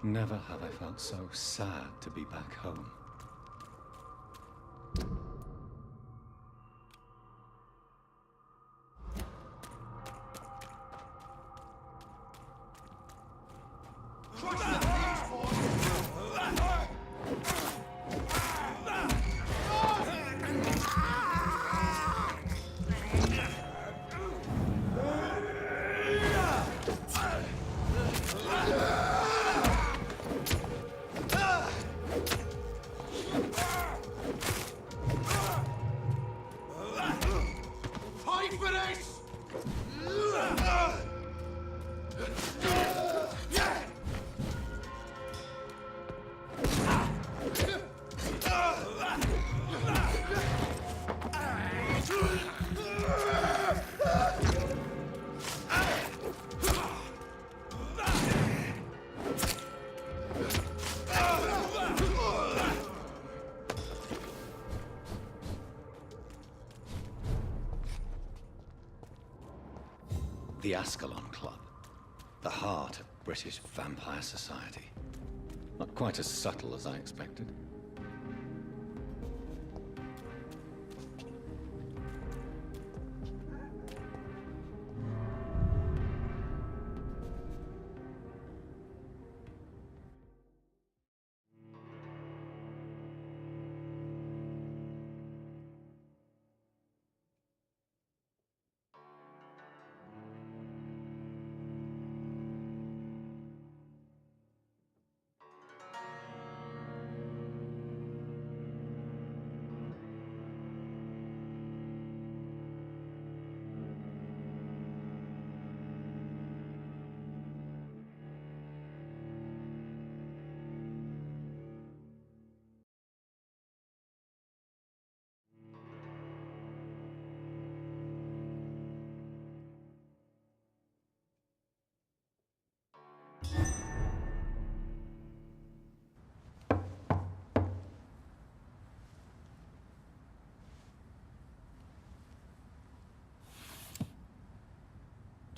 Never have I felt so sad to be back home. The Ascalon Club, the heart of British vampire society. Not quite as subtle as I expected.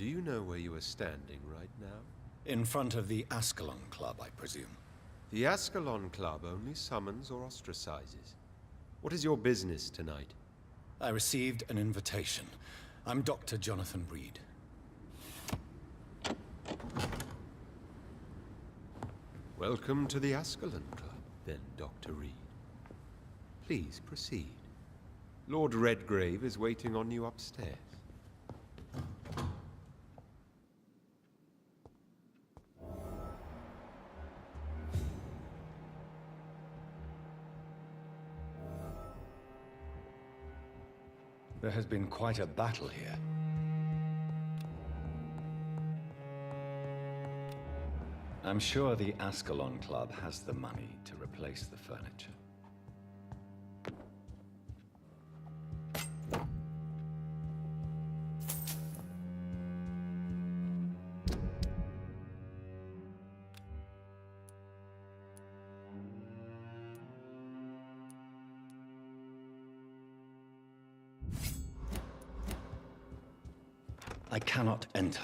Do you know where you are standing right now? In front of the Ascalon Club, I presume. The Ascalon Club only summons or ostracizes. What is your business tonight? I received an invitation. I'm Dr. Jonathan Reed. Welcome to the Ascalon Club, then, Dr. Reed. Please proceed. Lord Redgrave is waiting on you upstairs. There has been quite a battle here. I'm sure the Ascalon Club has the money to replace the furniture. I cannot enter.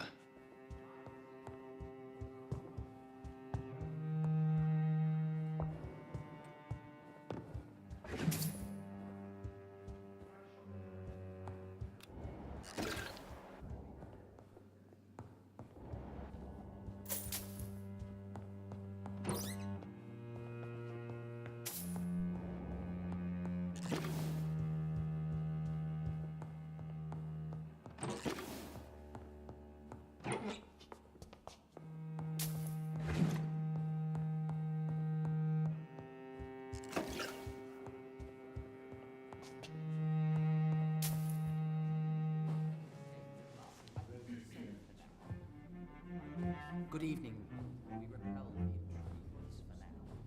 Good evening. We repel the intruders for now.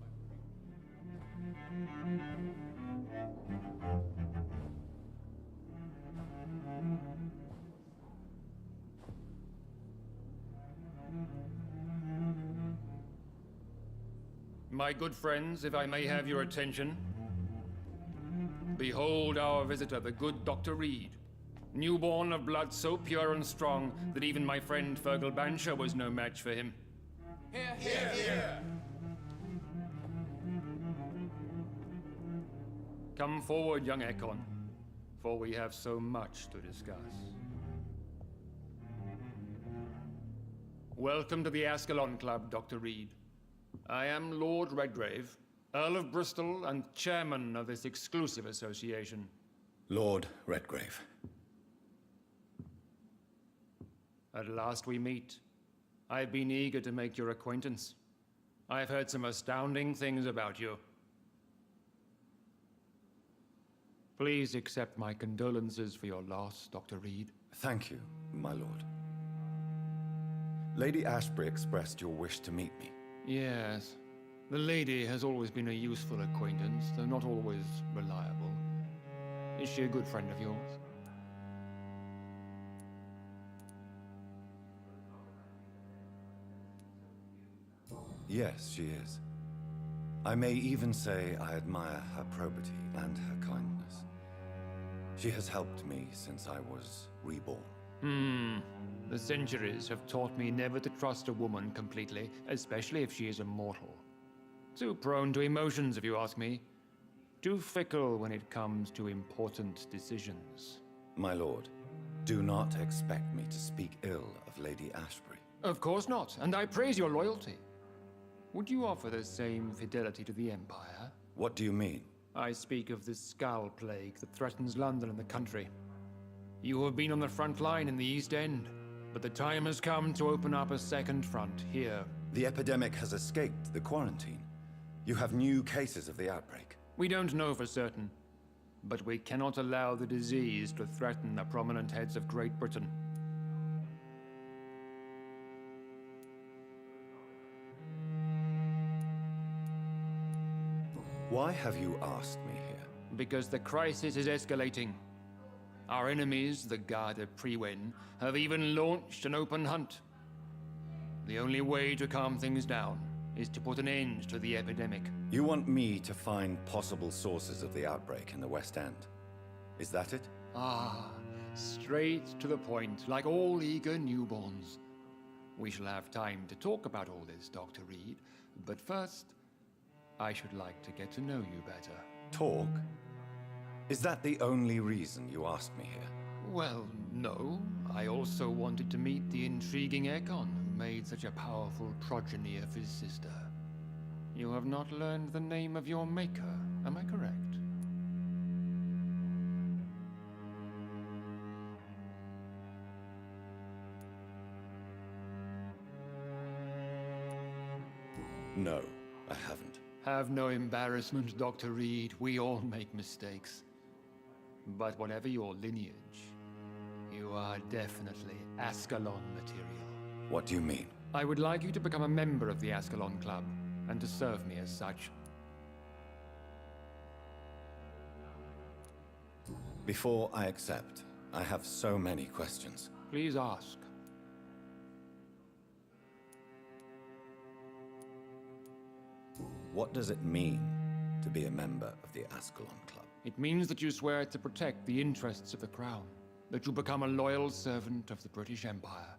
My good friends, if I may have your attention. Behold our visitor, the good Dr. Reed. Newborn of blood so pure and strong that even my friend Fergal Bansher was no match for him. Hear, hear, hear. Come forward, young Ekon, for we have so much to discuss. Welcome to the Ascalon Club, Dr. Reed. I am Lord Redgrave, Earl of Bristol and chairman of this exclusive association. Lord Redgrave. At last we meet. I've been eager to make your acquaintance. I've heard some astounding things about you. Please accept my condolences for your loss, Dr. Reed. Thank you, my lord. Lady Ashbury expressed your wish to meet me. Yes. The lady has always been a useful acquaintance, though not always reliable. Is she a good friend of yours? Yes, she is. I may even say I admire her probity and her kindness. She has helped me since I was reborn. The centuries have taught me never to trust a woman completely, especially if she is immortal. Too prone to emotions, if you ask me. Too fickle when it comes to important decisions. My lord, do not expect me to speak ill of Lady Ashbury. Of course not, and I praise your loyalty. Would you offer the same fidelity to the Empire? What do you mean? I speak of the Scowl Plague that threatens London and the country. You have been on the front line in the East End, but the time has come to open up a second front here. The epidemic has escaped the quarantine. You have new cases of the outbreak. We don't know for certain, but we cannot allow the disease to threaten the prominent heads of Great Britain. Why have you asked me here? Because the crisis is escalating. Our enemies, the Garda Priwen, have even launched an open hunt. The only way to calm things down is to put an end to the epidemic. You want me to find possible sources of the outbreak in the West End. Is that it? Ah, straight to the point, like all eager newborns. We shall have time to talk about all this, Dr. Reed, but first, I should like to get to know you better. Talk? Is that the only reason you asked me here? Well, no. I also wanted to meet the intriguing Ekon who made such a powerful progeny of his sister. You have not learned the name of your maker, am I correct? No, I haven't. Have no embarrassment, Dr. Reed. We all make mistakes. But whatever your lineage, you are definitely Ascalon material. What do you mean? I would like you to become a member of the Ascalon Club, and to serve me as such. Before I accept, I have so many questions. Please ask. What does it mean to be a member of the Ascalon Club? It means that you swear to protect the interests of the Crown, that you become a loyal servant of the British Empire.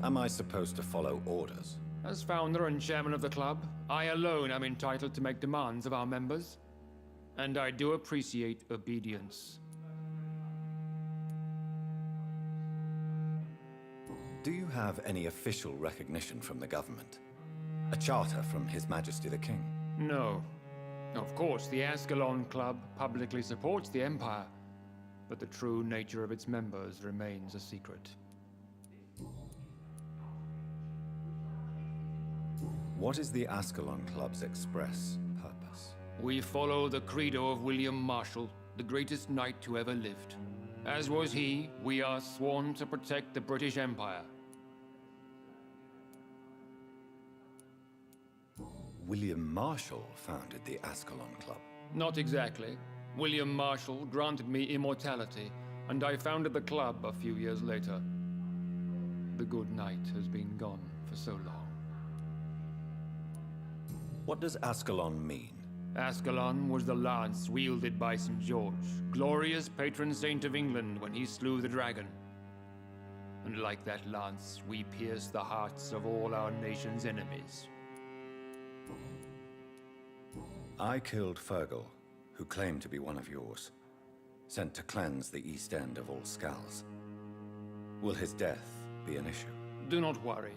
Am I supposed to follow orders? As founder and chairman of the club, I alone am entitled to make demands of our members, and I do appreciate obedience. Do you have any official recognition from the government? A charter from His Majesty the King? No. Of course, the Ascalon Club publicly supports the Empire, but the true nature of its members remains a secret. What is the Ascalon Club's express purpose? We follow the credo of William Marshall, the greatest knight who ever lived. As was he, we are sworn to protect the British Empire. William Marshall founded the Ascalon Club. Not exactly. William Marshall granted me immortality, and I founded the club a few years later. The good knight has been gone for so long. What does Ascalon mean? Ascalon was the lance wielded by St. George, glorious patron saint of England when he slew the dragon. and like that lance, we pierce the hearts of all our nation's enemies. I killed Fergal, who claimed to be one of yours, sent to cleanse the East End of all Skulls. Will his death be an issue? Do not worry.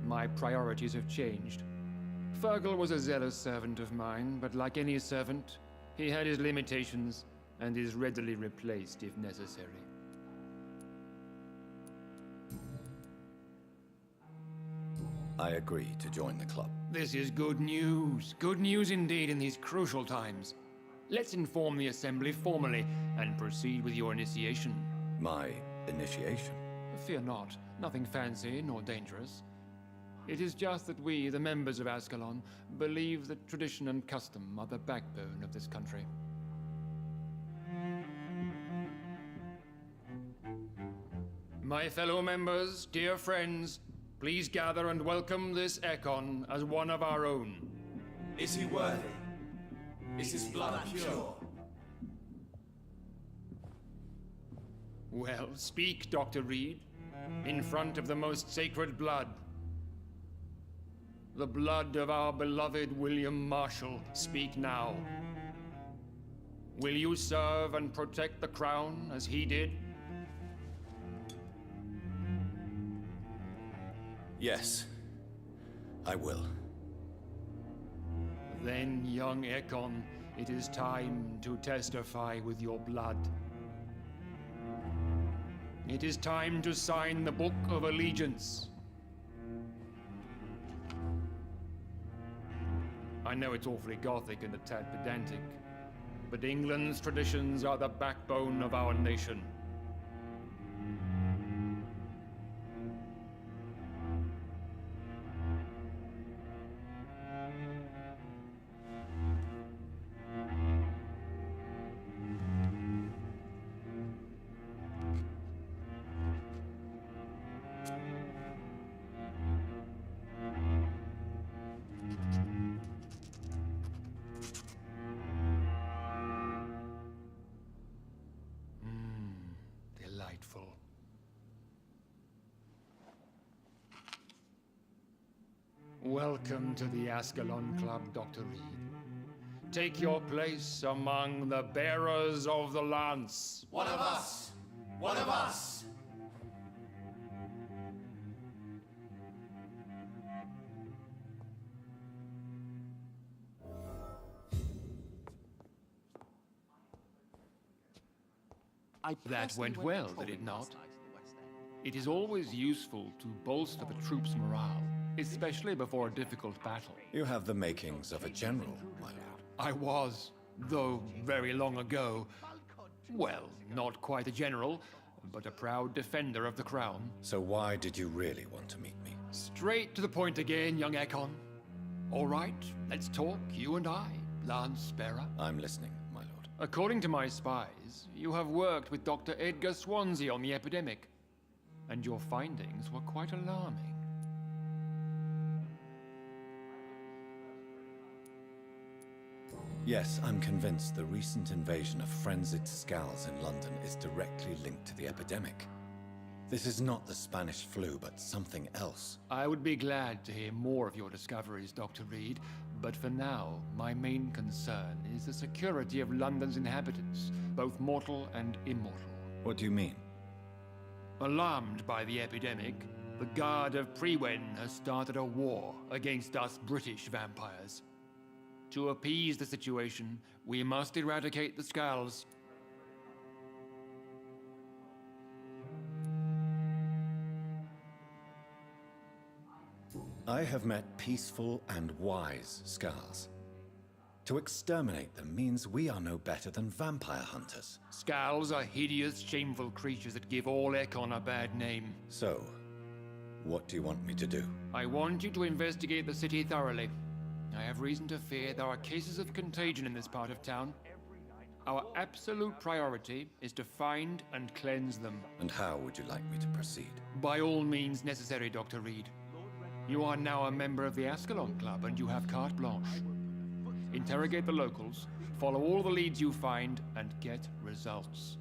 My priorities have changed. Fergal was a zealous servant of mine, but like any servant, he had his limitations and is readily replaced if necessary. I agree to join the club. This is good news. Good news indeed in these crucial times. Let's inform the Assembly formally and proceed with your initiation. My initiation? Fear not. Nothing fancy nor dangerous. It is just that we, the members of Ascalon, believe that tradition and custom are the backbone of this country. My fellow members, dear friends, please gather and welcome this Ekon as one of our own. Is he worthy? Is his blood pure? Well, speak, Dr. Reed, in front of the most sacred blood. The blood of our beloved William Marshall, speak now. Will you serve and protect the crown as he did? Yes, I will. Then, young Ekon, it is time to testify with your blood. It is time to sign the Book of Allegiance. I know it's awfully gothic and a tad pedantic, but England's traditions are the backbone of our nation. Delightful. Welcome to the Ascalon Club, Dr. Reed. Take your place among the bearers of the lance. One of us! One of us! That went well, did it not? It is always useful to bolster the troops' morale, especially before a difficult battle. You have the makings of a general, my lord. I was, though very long ago, well, not quite a general, but a proud defender of the crown. So why did you really want to meet me? Straight to the point again, young Ekon. All right, let's talk, you and I, Lance Bearer. I'm listening, my lord. According to my spies, you have worked with Dr. Edgar Swansea on the epidemic, and your findings were quite alarming. Yes, I'm convinced the recent invasion of frenzied Skulls in London is directly linked to the epidemic. This is not the Spanish flu, but something else. I would be glad to hear more of your discoveries, Dr. Reed, but for now, my main concern is the security of London's inhabitants, both mortal and immortal. What do you mean? Alarmed by the epidemic, the Guard of Prewen has started a war against us British vampires. To appease the situation, we must eradicate the Skulls. I have met peaceful and wise Skulls. To exterminate them means we are no better than vampire hunters. Skulls are hideous, shameful creatures that give all Ekon a bad name. So, what do you want me to do? I want you to investigate the city thoroughly. I have reason to fear there are cases of contagion in this part of town. Our absolute priority is to find and cleanse them. And how would you like me to proceed? By all means necessary, Dr. Reed. You are now a member of the Ascalon Club and you have carte blanche. Interrogate the locals, follow all the leads you find, and get results.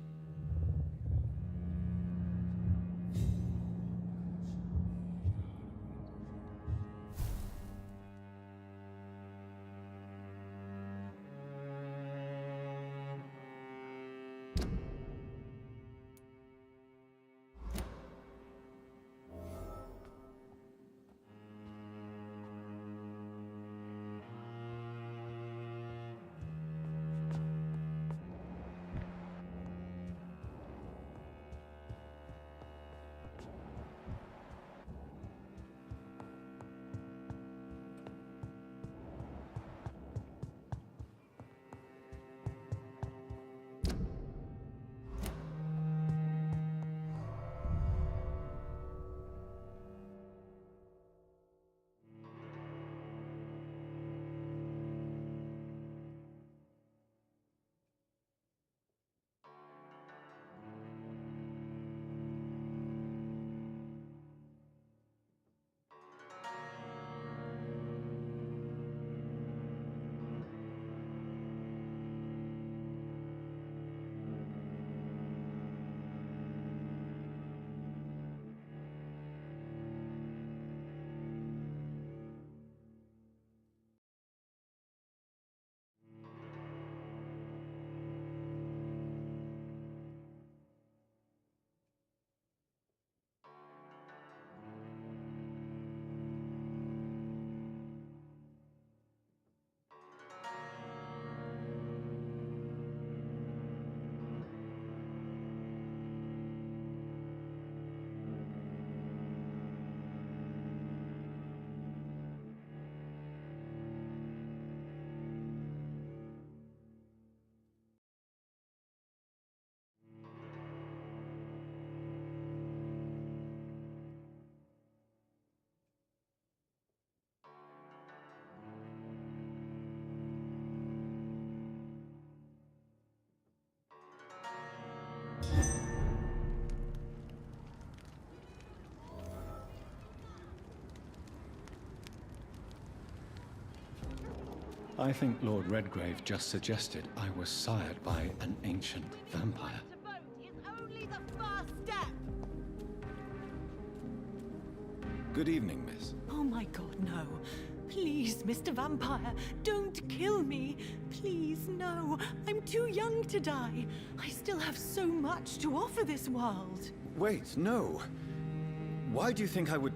I think Lord Redgrave just suggested I was sired by an ancient vampire. To vote is only the first step. Good evening, miss. Oh my God, no. Please, Mr. Vampire, don't kill me. Please, no. I'm too young to die. I still have so much to offer this world. Wait, no. Why do you think I would...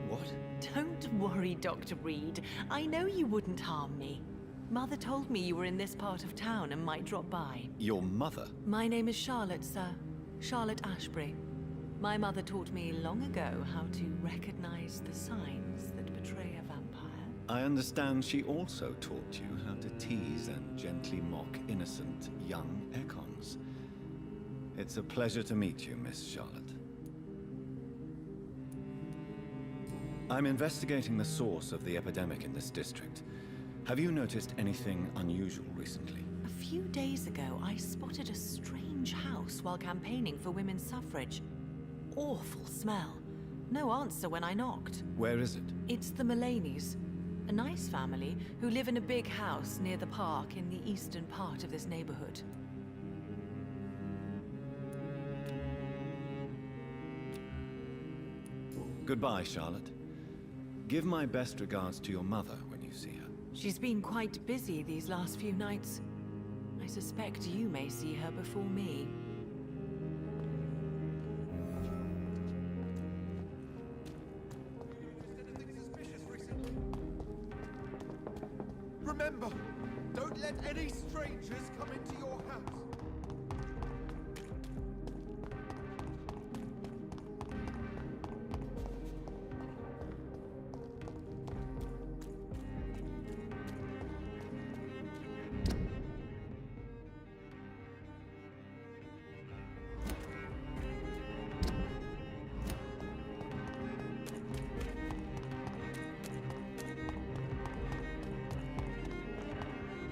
What? Don't worry, Dr. Reed. I know you wouldn't harm me. Mother told me you were in this part of town and might drop by. Your mother? My name is Charlotte, sir. Charlotte Ashbury. My mother taught me long ago how to recognize the signs that betray a vampire. I understand she also taught you how to tease and gently mock innocent young Ekons. It's a pleasure to meet you, Miss Charlotte. I'm investigating the source of the epidemic in this district. Have you noticed anything unusual recently? A few days ago, I spotted a strange house while campaigning for women's suffrage. Awful smell. No answer when I knocked. Where is it? It's the Mullaney's, a nice family who live in a big house near the park in the eastern part of this neighborhood. Goodbye, Charlotte. Give my best regards to your mother when you see her. She's been quite busy these last few nights. I suspect you may see her before me. Remember, don't let any strangers come into your house.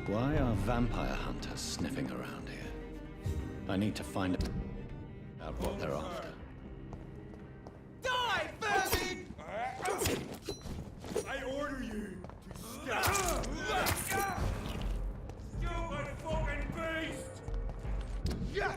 Why are vampire hunters sniffing around here? I need to find out what they're after. Die, vermin! I order you to stop! Stupid fucking beast! Yeah!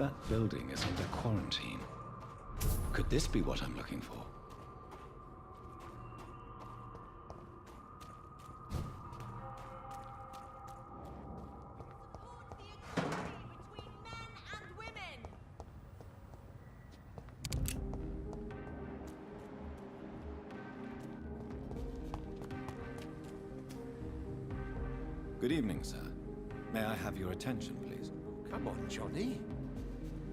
that building is under quarantine. Could this be what I'm looking for? Good evening, sir. May I have your attention, please? Come on, Johnny.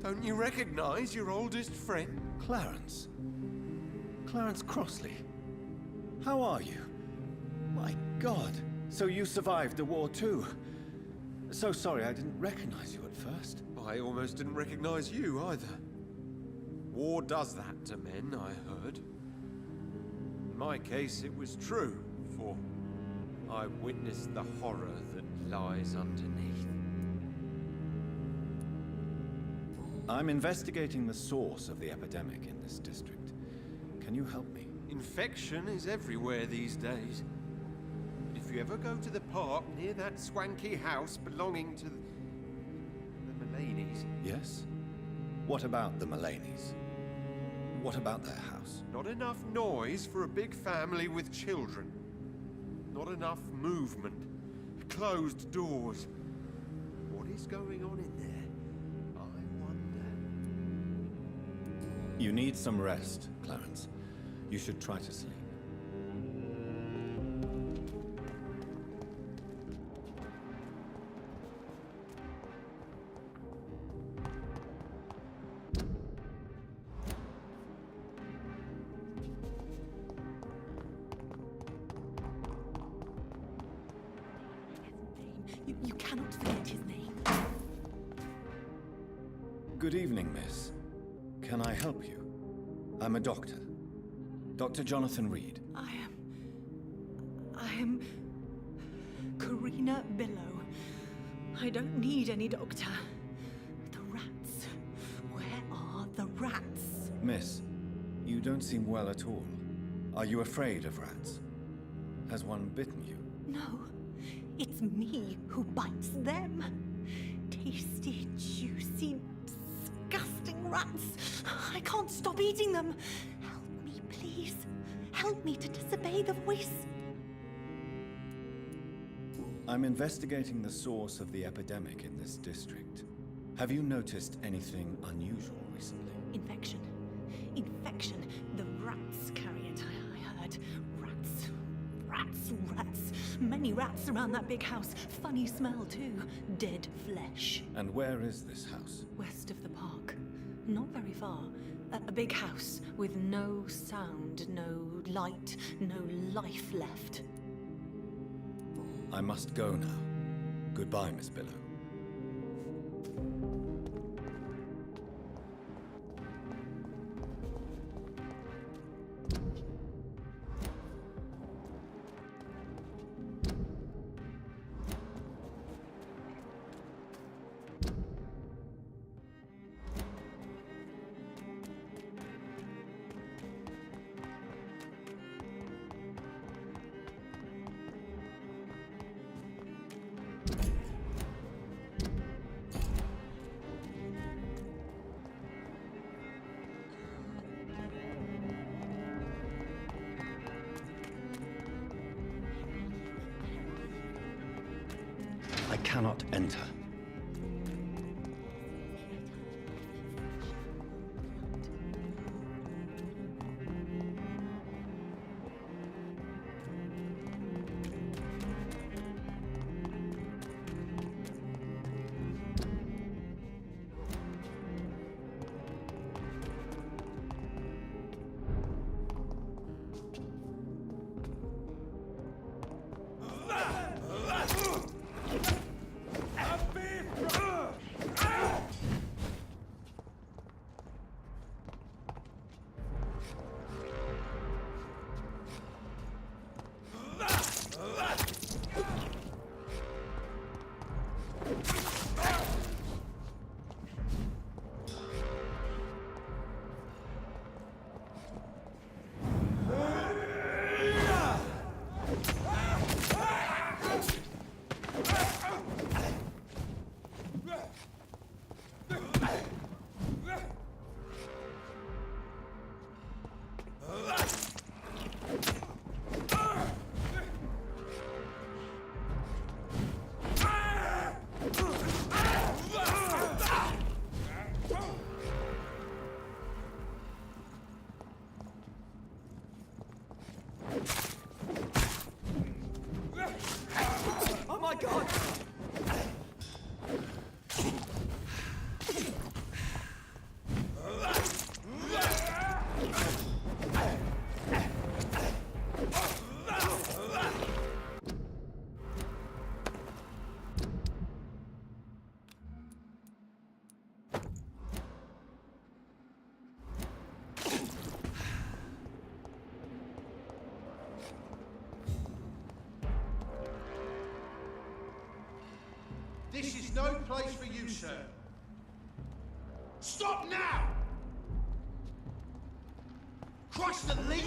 Don't you recognize your oldest friend? Clarence. Clarence Crossley. How are you? My God. So you survived the war too. So sorry I didn't recognize you at first. I almost didn't recognize you either. War does that to men, I heard. In my case, it was true, for I witnessed the horror that lies underneath. I'm investigating the source of the epidemic in this district. Can you help me? Infection is everywhere these days. If you ever go to the park near that swanky house belonging to the Mullaneys... Yes? What about the Mullaneys? What about their house? Not enough noise for a big family with children. Not enough movement. Closed doors. What is going on in there? I wonder. You need some rest, Clarence. You should try to sleep. You cannot forget his name. Good evening, miss. Can I help you? I'm a doctor. Dr. Jonathan Reed. I am Karina Billow. I don't need any doctor. The rats. Where are the rats? Miss, you don't seem well at all. Are you afraid of rats? Has one bitten you? No, it's me who bites them. Tasty, juicy, disgusting rats. I can't stop eating them. Help me, please. Help me to disobey the voice. I'm investigating the source of the epidemic in this district. Have you noticed anything unusual recently? Infection. Infection. The rats carry it, I heard. Rats. Rats. Rats. Many rats around that big house. Funny smell, too. Dead flesh. And where is this house? West of the park. Not very far. A big house with no sound, no light, no life left. I must go now. Goodbye, Miss Billow. I cannot enter. This is no place for you, sir. Stop now! Christ, the leech!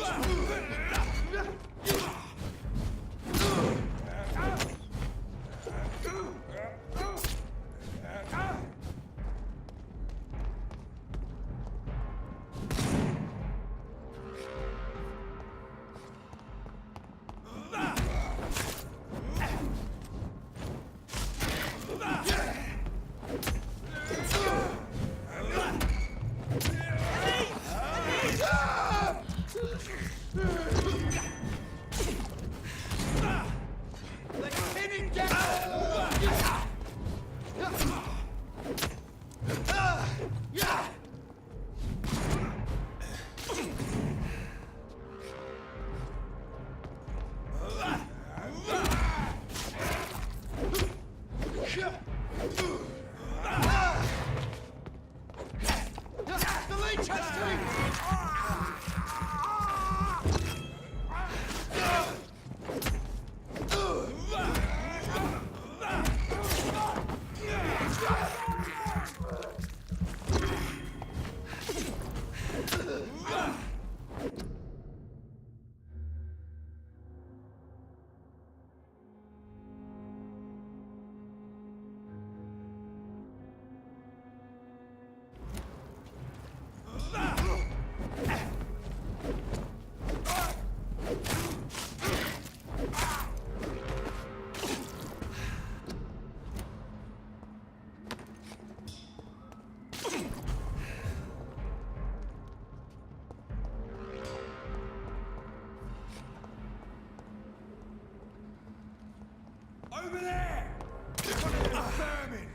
Over there! You're one of the vermin!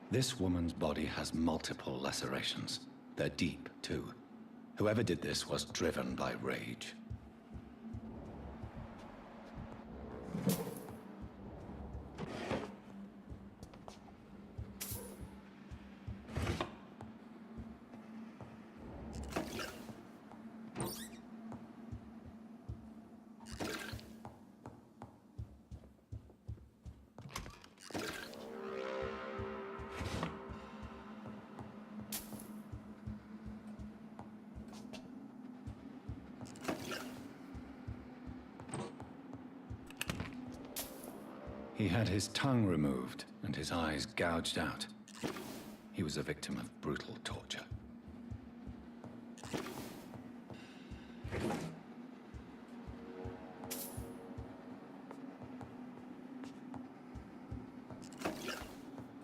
This woman's body has multiple lacerations. They're deep, too. Whoever did this was driven by rage. He had his tongue removed and his eyes gouged out. He was a victim of brutal torture.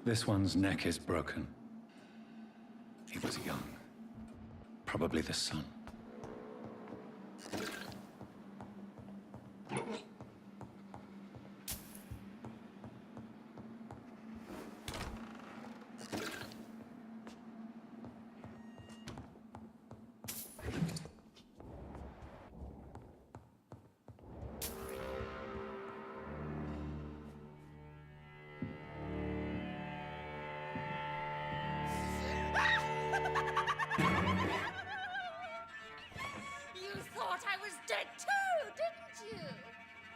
This one's neck is broken. He was young. Probably the son. You thought I was dead too, didn't you?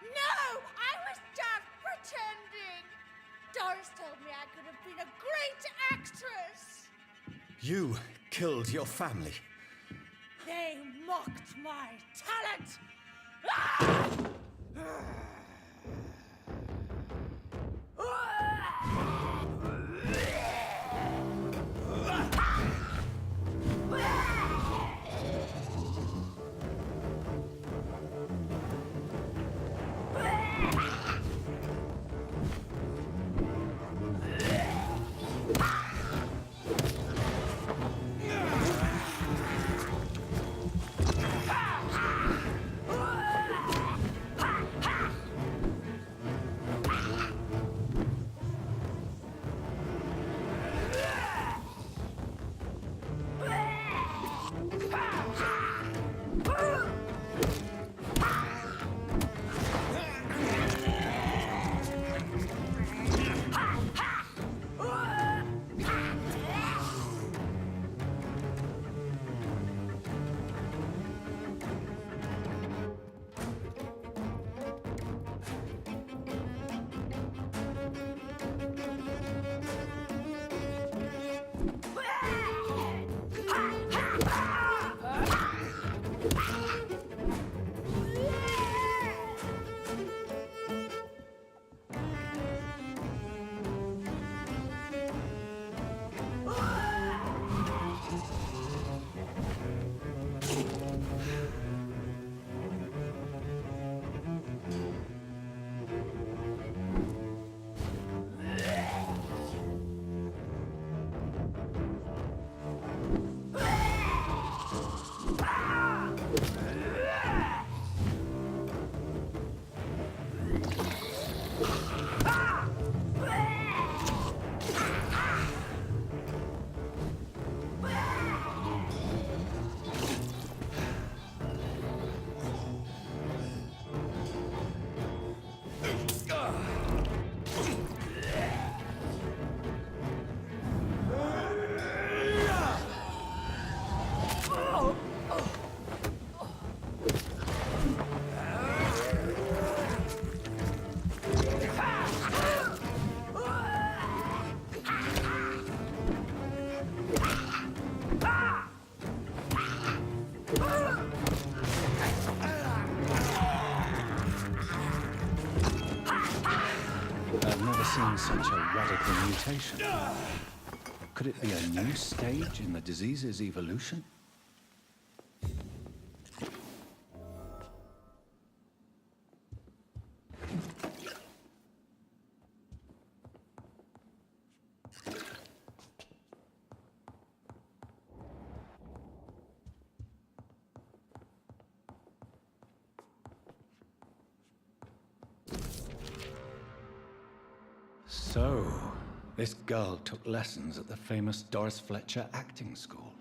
No, I was just pretending. Doris told me I could have been a great actress. You killed your family. They mocked my talent. Ah! I've never seen such a radical mutation. Could it be a new stage in the disease's evolution? So, this girl took lessons at the famous Doris Fletcher acting school.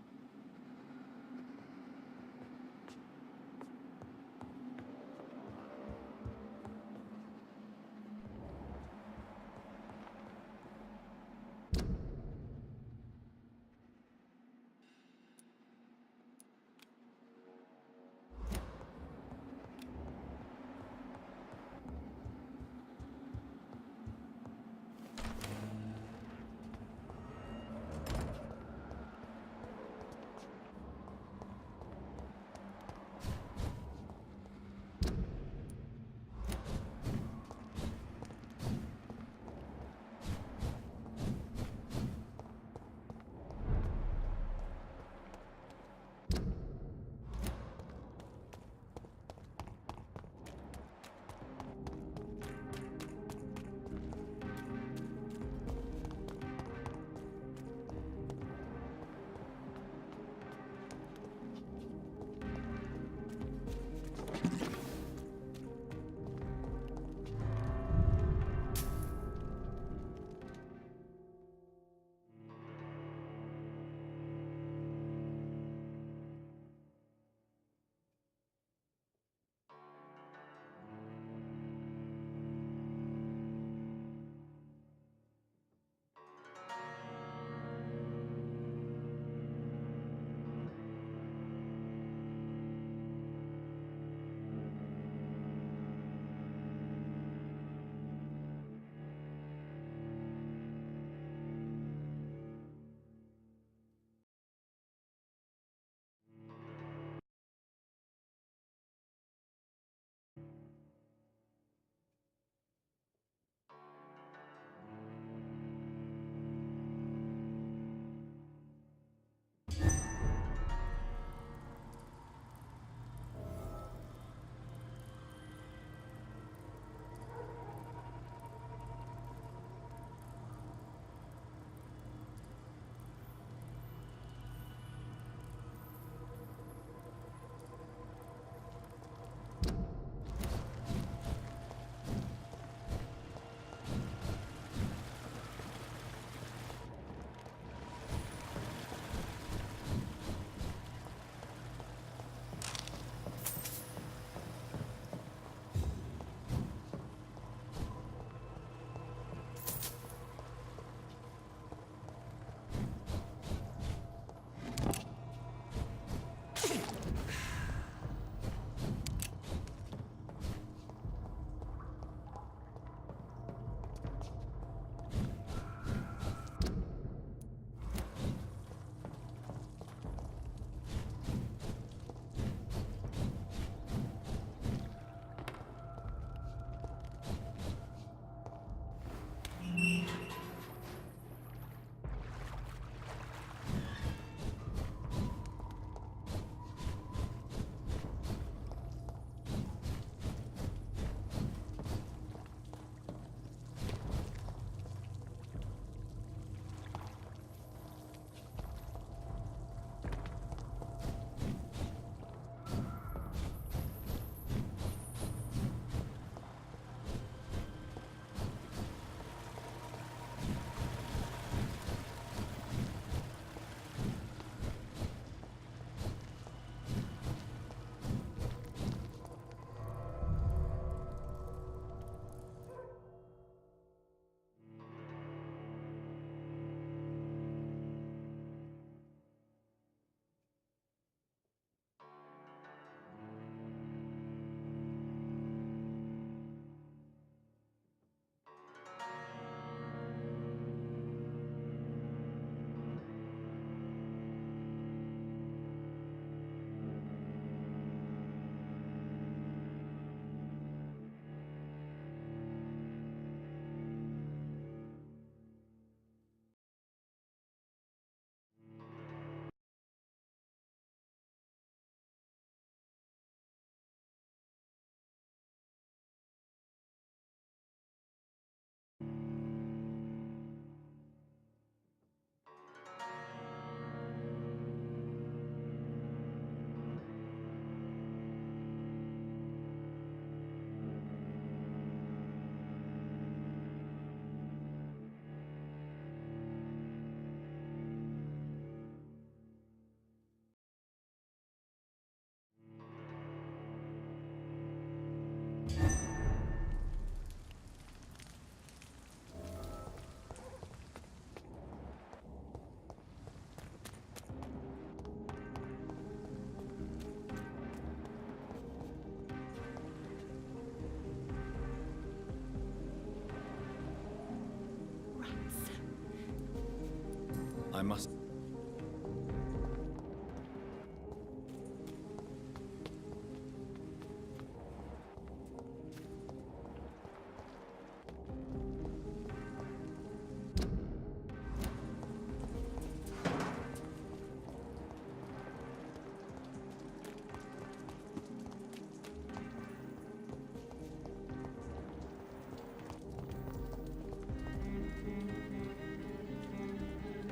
I must...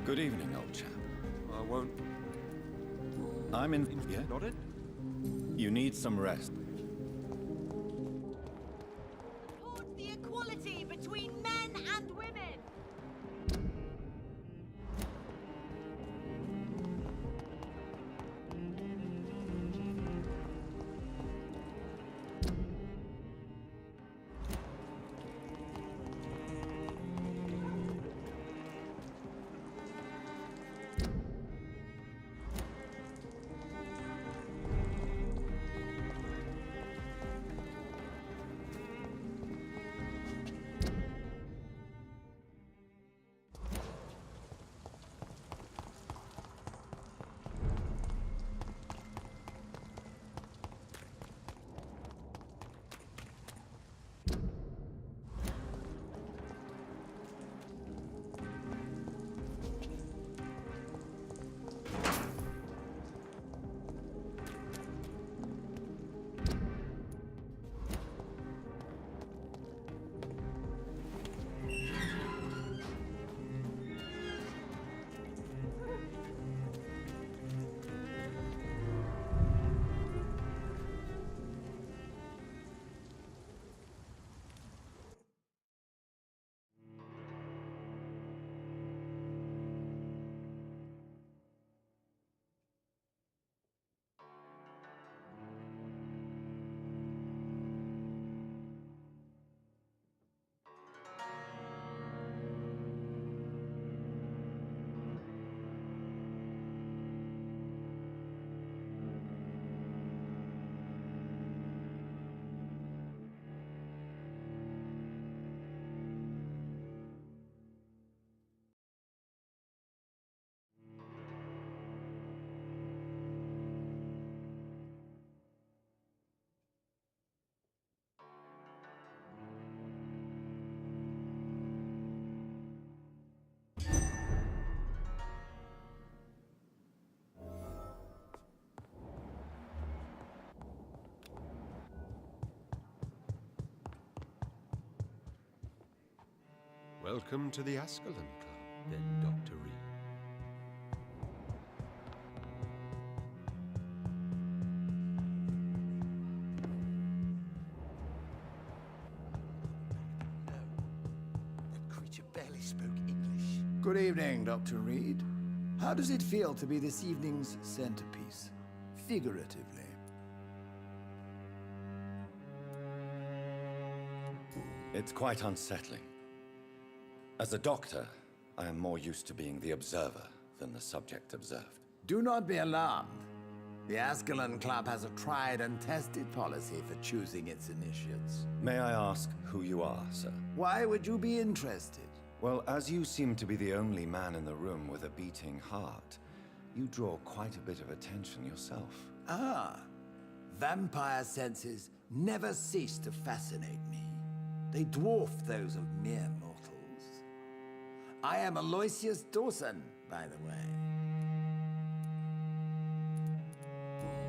Good evening, old chap. I won't... I'm in... Yeah? Not it? You need some rest. Towards the equality between men and women. Welcome to the Ascalon Club, then, Dr. Reed. That creature barely spoke English. Good evening, Dr. Reed. How does it feel to be this evening's centerpiece, figuratively? It's quite unsettling. As a doctor, I am more used to being the observer than the subject observed. Do not be alarmed. The Ascalon Club has a tried and tested policy for choosing its initiates. May I ask who you are, sir? Why would you be interested? Well, as you seem to be the only man in the room with a beating heart, you draw quite a bit of attention yourself. Ah, vampire senses never cease to fascinate me. They dwarf those of mere mortals. I am Aloysius Dawson, by the way.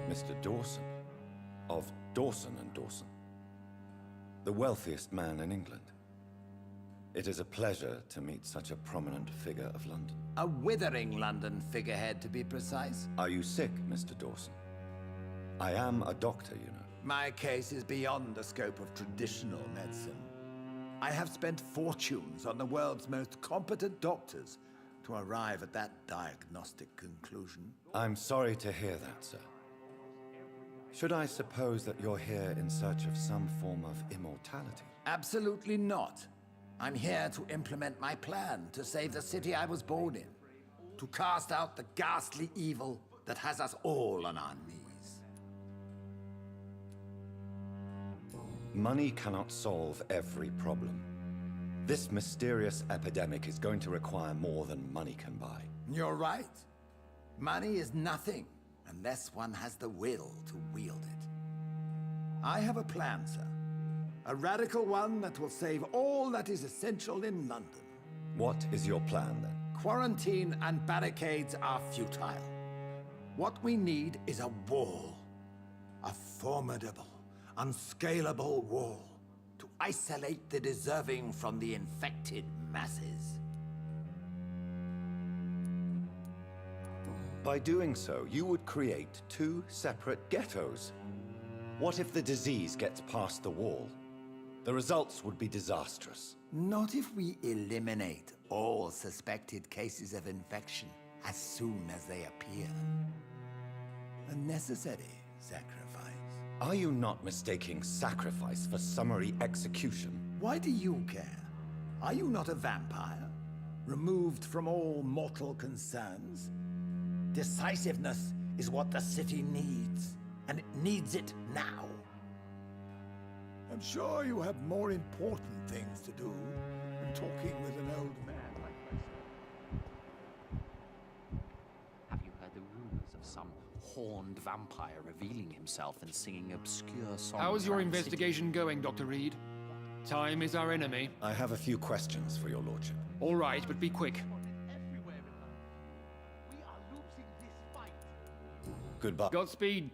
Mr. Dawson, of Dawson and Dawson, the wealthiest man in England. It is a pleasure to meet such a prominent figure of London. A withering London figurehead, to be precise. Are you sick, Mr. Dawson? I am a doctor, you know. My case is beyond the scope of traditional medicine. I have spent fortunes on the world's most competent doctors to arrive at that diagnostic conclusion. I'm sorry to hear that, sir. Should I suppose that you're here in search of some form of immortality? Absolutely not. I'm here to implement my plan to save the city I was born in, to cast out the ghastly evil that has us all on our knees. Money cannot solve every problem. This mysterious epidemic is going to require more than money can buy. You're right. Money is nothing unless one has the will to wield it. I have a plan, sir. A radical one that will save all that is essential in London. What is your plan, then? Quarantine and barricades are futile. What we need is a wall. A formidable, unscalable wall to isolate the deserving from the infected masses. By doing so, you would create two separate ghettos. What if the disease gets past the wall? The results would be disastrous. Not if we eliminate all suspected cases of infection as soon as they appear. A necessary sacrifice. Are you not mistaking sacrifice for summary execution? Why do you care? Are you not a vampire? Removed from all mortal concerns? Decisiveness is what the city needs, and it needs it now. I'm sure you have more important things to do than talking with an old man like myself. Have you heard the rumors of some horned vampire revealing himself and singing obscure songs? How's your around the city? investigation going, Dr. Reed? Time is our enemy. I have a few questions for your lordship. All right, but be quick. Goodbye. Godspeed.